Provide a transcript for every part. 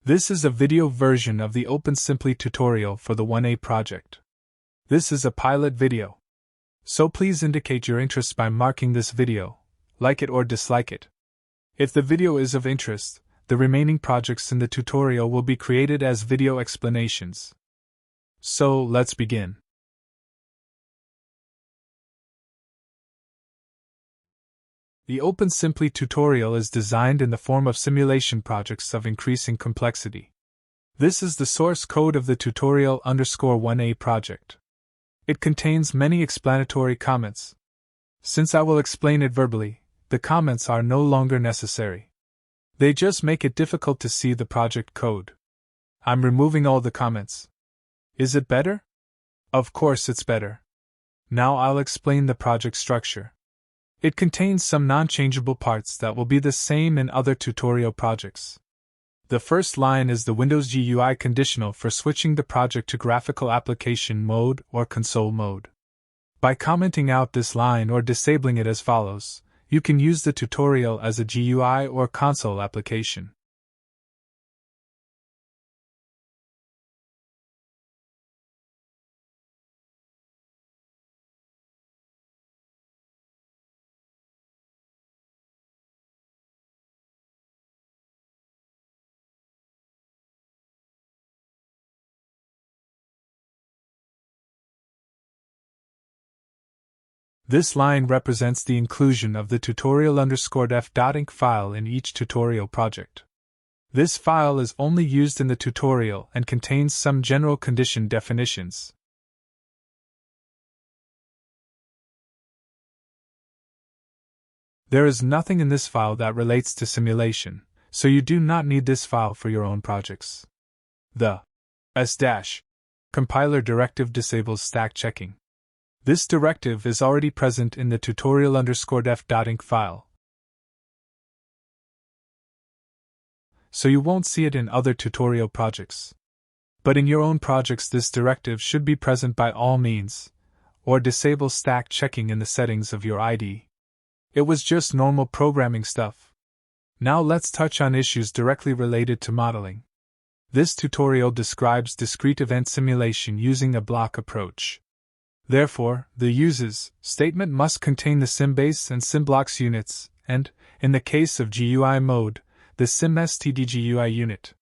This is a video version of the OpenSIMPLY tutorial for the 1A project. This is a pilot video. So please indicate your interest by marking this video, like it or dislike it. If the video is of interest, the remaining projects in the tutorial will be created as video explanations. So let's begin. The OpenSIMPLY tutorial is designed in the form of simulation projects of increasing complexity. This is the source code of the tutorial_1A project. It contains many explanatory comments. Since I will explain it verbally, the comments are no longer necessary. They just make it difficult to see the project code. I'm removing all the comments. Is it better? Of course it's better. Now I'll explain the project structure. It contains some non-changeable parts that will be the same in other tutorial projects. The first line is the Windows GUI conditional for switching the project to graphical application mode or console mode. By commenting out this line or disabling it as follows, you can use the tutorial as a GUI or console application. This line represents the inclusion of the tutorial_def.inc file in each tutorial project. This file is only used in the tutorial and contains some general condition definitions. There is nothing in this file that relates to simulation, so you do not need this file for your own projects. The S- compiler directive disables stack checking. This directive is already present in the tutorial_def.inc file, so you won't see it in other tutorial projects. But in your own projects this directive should be present by all means, or disable stack checking in the settings of your IDE. It was just normal programming stuff. Now let's touch on issues directly related to modeling. This tutorial describes discrete event simulation using a block approach. Therefore, the uses statement must contain the SimBase and SimBlocks units, and, in the case of GUI mode, the SimStdGUI unit.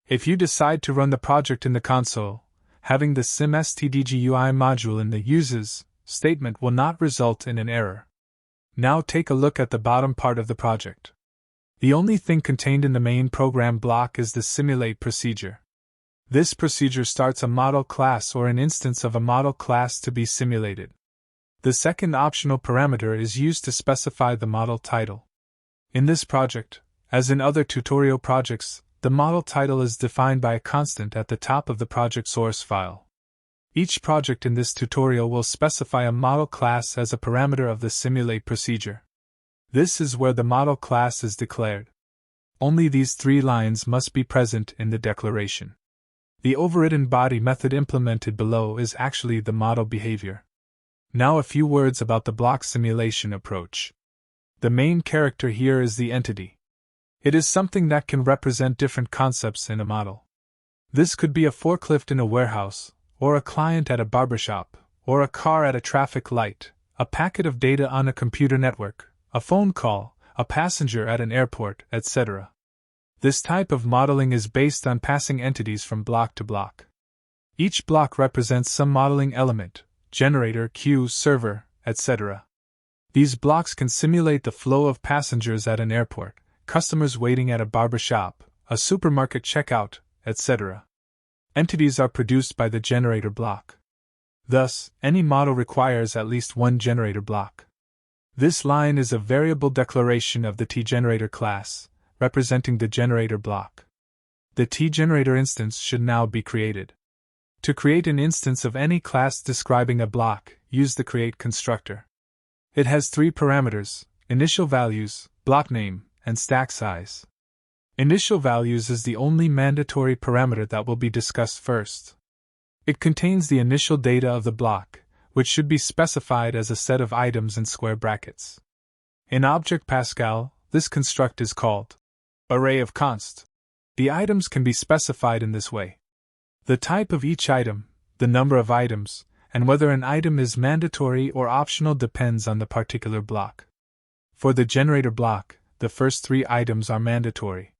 If you decide to run the project in the console, having the SimStdGUI module in the uses statement will not result in an error. Now take a look at the bottom part of the project. The only thing contained in the main program block is the simulate procedure. This procedure starts a model class or an instance of a model class to be simulated. The second optional parameter is used to specify the model title. In this project, as in other tutorial projects, the model title is defined by a constant at the top of the project source file. Each project in this tutorial will specify a model class as a parameter of the simulate procedure. This is where the model class is declared. Only these three lines must be present in the declaration. The overridden body method implemented below is actually the model behavior. Now a few words about the block simulation approach. The main character here is the entity. It is something that can represent different concepts in a model. This could be a forklift in a warehouse, or a client at a barbershop, or a car at a traffic light, a packet of data on a computer network, a phone call, a passenger at an airport, etc. This type of modeling is based on passing entities from block to block. Each block represents some modeling element, generator, queue, server, etc. These blocks can simulate the flow of passengers at an airport, customers waiting at a barbershop, a supermarket checkout, etc. Entities are produced by the generator block. Thus, any model requires at least one generator block. This line is a variable declaration of the tGenerator class, representing the generator block. The tGenerator instance should now be created. To create an instance of any class describing a block, use the create constructor. It has three parameters: initial values, block name, and stack size. Initial values is the only mandatory parameter that will be discussed first. It contains the initial data of the block, which should be specified as a set of items in square brackets. In Object Pascal, this construct is called array of const. The items can be specified in this way. The type of each item, the number of items, and whether an item is mandatory or optional depends on the particular block. For the generator block, the first three items are mandatory.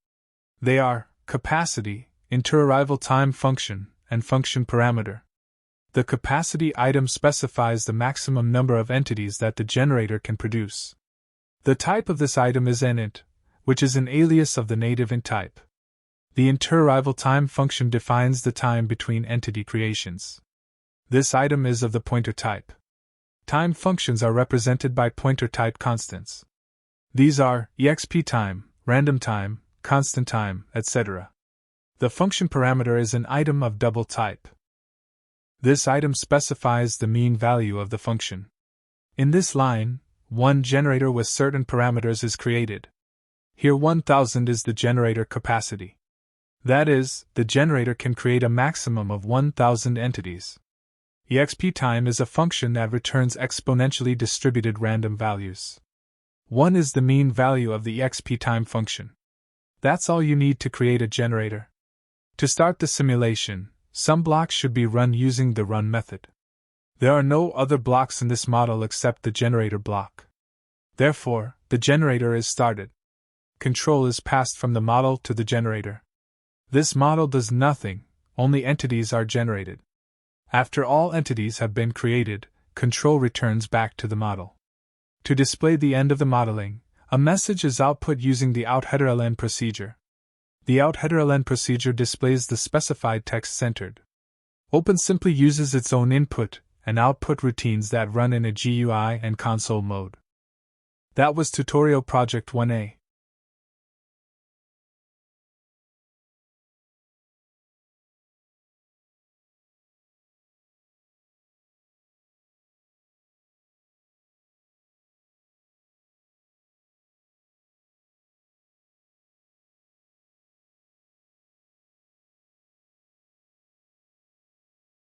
They are capacity, interarrival time function, and function parameter. The capacity item specifies the maximum number of entities that the generator can produce. The type of this item is an int, which is an alias of the native int type. The interarrival time function defines the time between entity creations. This item is of the pointer type. Time functions are represented by pointer type constants. These are exp time, random time, constant time, etc. The function parameter is an item of double type. This item specifies the mean value of the function. In this line, one generator with certain parameters is created. Here 1000 is the generator capacity. That is, the generator can create a maximum of 1000 entities. exp time is a function that returns exponentially distributed random values. 1 is the mean value of the exp time function. That's all you need to create a generator. To start the simulation, some blocks should be run using the run method. There are no other blocks in this model except the generator block. Therefore, the generator is started. Control is passed from the model to the generator. This model does nothing, only entities are generated. After all entities have been created, control returns back to the model. To display the end of the modeling, a message is output using the outheaderln procedure. The outheaderln procedure displays the specified text centered. OpenSIMPLY uses its own input and output routines that run in a GUI and console mode. That was Tutorial Project 1A.